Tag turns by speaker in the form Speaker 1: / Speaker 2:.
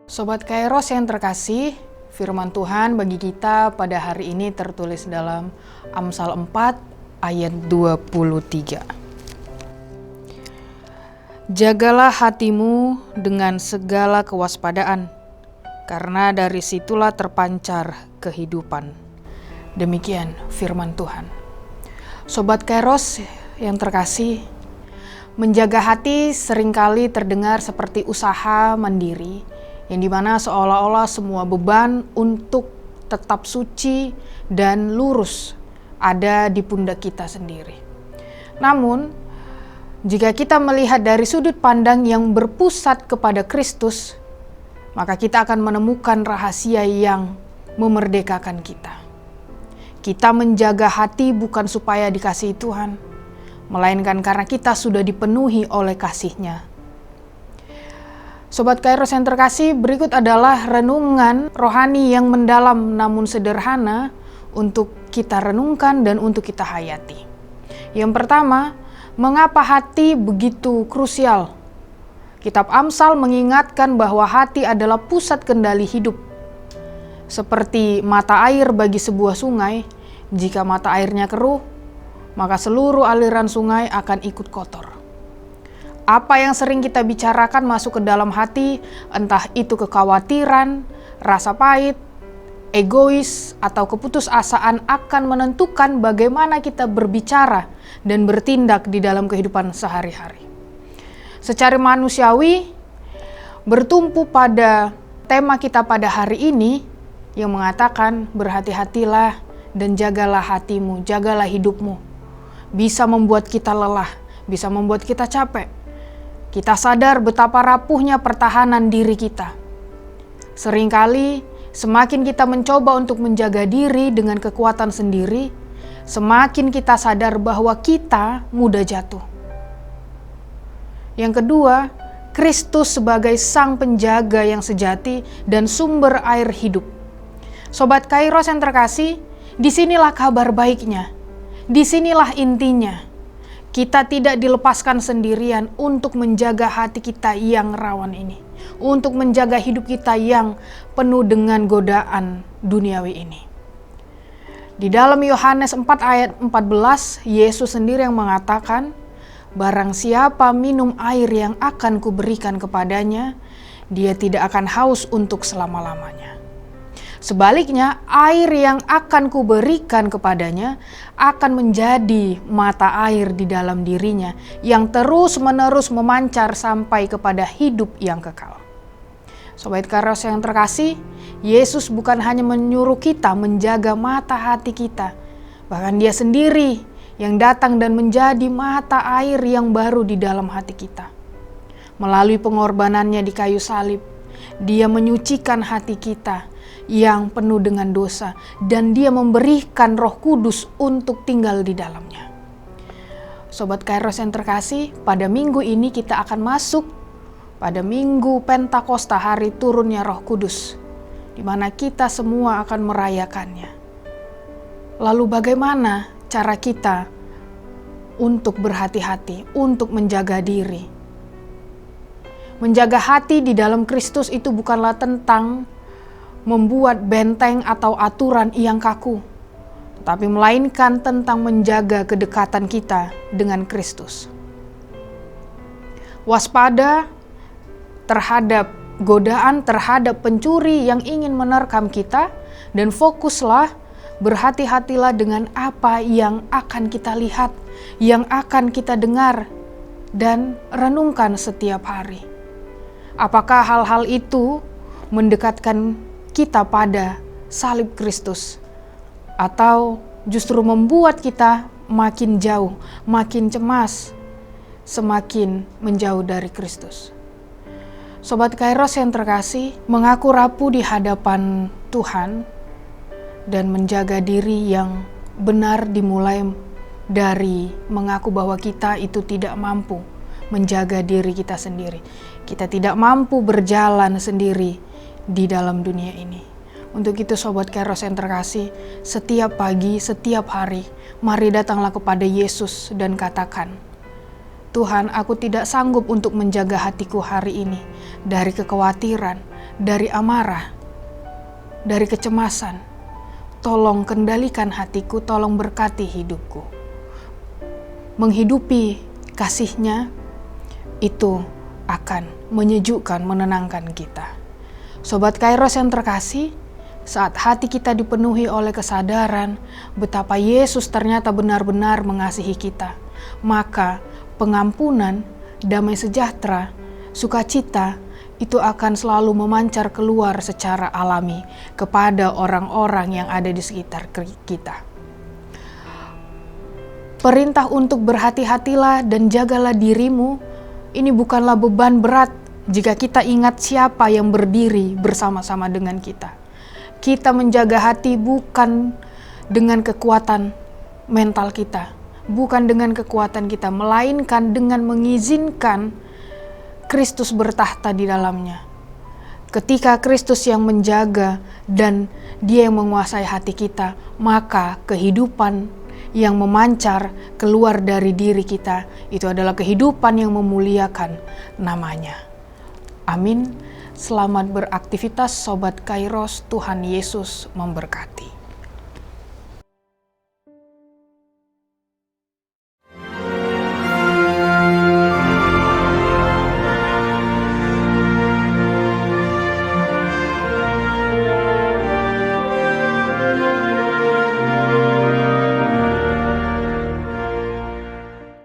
Speaker 1: Sobat Kairos yang terkasih, firman Tuhan bagi kita pada hari ini tertulis dalam Amsal 4 ayat 23. Jagalah hatimu dengan segala kewaspadaan, karena dari situlah terpancar kehidupan. Demikian firman Tuhan. Sobat Kairos yang terkasih, menjaga hati seringkali terdengar seperti usaha mandiri, yang dimana seolah-olah semua beban untuk tetap suci dan lurus ada di pundak kita sendiri. Namun, jika kita melihat dari sudut pandang yang berpusat kepada Kristus, maka kita akan menemukan rahasia yang memerdekakan kita. Kita menjaga hati bukan supaya dikasihi Tuhan, melainkan karena kita sudah dipenuhi oleh kasih-Nya. Sobat Kairos yang terkasih, berikut adalah renungan rohani yang mendalam namun sederhana untuk kita renungkan dan untuk kita hayati. Yang pertama, mengapa hati begitu krusial? Kitab Amsal mengingatkan bahwa hati adalah pusat kendali hidup. Seperti mata air bagi sebuah sungai, jika mata airnya keruh, maka seluruh aliran sungai akan ikut kotor. Apa yang sering kita bicarakan masuk ke dalam hati, entah itu kekhawatiran, rasa pahit, egois, atau keputusasaan akan menentukan bagaimana kita berbicara dan bertindak di dalam kehidupan sehari-hari. Secara manusiawi, bertumpu pada tema kita pada hari ini yang mengatakan berhati-hatilah dan jagalah hatimu, jagalah hidupmu. Bisa membuat kita lelah, bisa membuat kita capek. Kita sadar betapa rapuhnya pertahanan diri kita. Seringkali semakin kita mencoba untuk menjaga diri dengan kekuatan sendiri, semakin kita sadar bahwa kita mudah jatuh. Yang kedua, Kristus sebagai sang penjaga yang sejati dan sumber air hidup. Sobat Kairos yang terkasih, disinilah kabar baiknya, disinilah intinya. Kita tidak dilepaskan sendirian untuk menjaga hati kita yang rawan ini, untuk menjaga hidup kita yang penuh dengan godaan duniawi ini. Di dalam Yohanes 4 ayat 14, Yesus sendiri yang mengatakan, "Barang siapa minum air yang akan kuberikan kepadanya, dia tidak akan haus untuk selama-lamanya. Sebaliknya, air yang akan kuberikan kepadanya akan menjadi mata air di dalam dirinya yang terus-menerus memancar sampai kepada hidup yang kekal." Sobat Kairos yang terkasih, Yesus bukan hanya menyuruh kita menjaga mata hati kita, bahkan Dia sendiri yang datang dan menjadi mata air yang baru di dalam hati kita. Melalui pengorbanannya di kayu salib, Dia menyucikan hati kita yang penuh dengan dosa, dan Dia memberikan Roh Kudus untuk tinggal di dalamnya. Sobat Kairos yang terkasih, pada minggu ini kita akan masuk pada minggu Pentakosta, hari turunnya Roh Kudus, di mana kita semua akan merayakannya. Lalu bagaimana cara kita untuk berhati-hati, untuk menjaga diri? Menjaga hati di dalam Kristus itu bukanlah tentang membuat benteng atau aturan yang kaku, tetapi melainkan tentang menjaga kedekatan kita dengan Kristus. Waspada terhadap godaan, terhadap pencuri yang ingin menerkam kita, dan fokuslah, berhati-hatilah dengan apa yang akan kita lihat, yang akan kita dengar, dan renungkan setiap hari. Apakah hal-hal itu mendekatkan kita pada salib Kristus, atau justru membuat kita makin jauh, makin cemas, semakin menjauh dari Kristus? Sobat Kairos yang terkasih, mengaku rapuh di hadapan Tuhan dan menjaga diri yang benar dimulai dari mengaku bahwa kita itu tidak mampu menjaga diri kita sendiri. Kita tidak mampu berjalan sendiri di dalam dunia ini. Untuk itu Sobat Kairos yang terkasih, setiap pagi, setiap hari, mari datanglah kepada Yesus dan katakan, "Tuhan, aku tidak sanggup untuk menjaga hatiku hari ini dari kekhawatiran, dari amarah, dari kecemasan. Tolong kendalikan hatiku, tolong berkati hidupku. Menghidupi kasih-Nya itu akan menyejukkan, menenangkan kita. Sobat Kairos yang terkasih, saat hati kita dipenuhi oleh kesadaran betapa Yesus ternyata benar-benar mengasihi kita, maka pengampunan, damai sejahtera, sukacita itu akan selalu memancar keluar secara alami kepada orang-orang yang ada di sekitar kita. Perintah untuk berhati-hatilah dan jagalah dirimu, ini bukanlah beban berat jika kita ingat siapa yang berdiri bersama-sama dengan kita. Kita menjaga hati bukan dengan kekuatan mental kita, bukan dengan kekuatan kita, melainkan dengan mengizinkan Kristus bertahta di dalamnya. Ketika Kristus yang menjaga dan Dia yang menguasai hati kita, maka kehidupan yang memancar keluar dari diri kita itu adalah kehidupan yang memuliakan namanya. Amin. Selamat beraktivitas Sobat Kairos, Tuhan Yesus memberkati.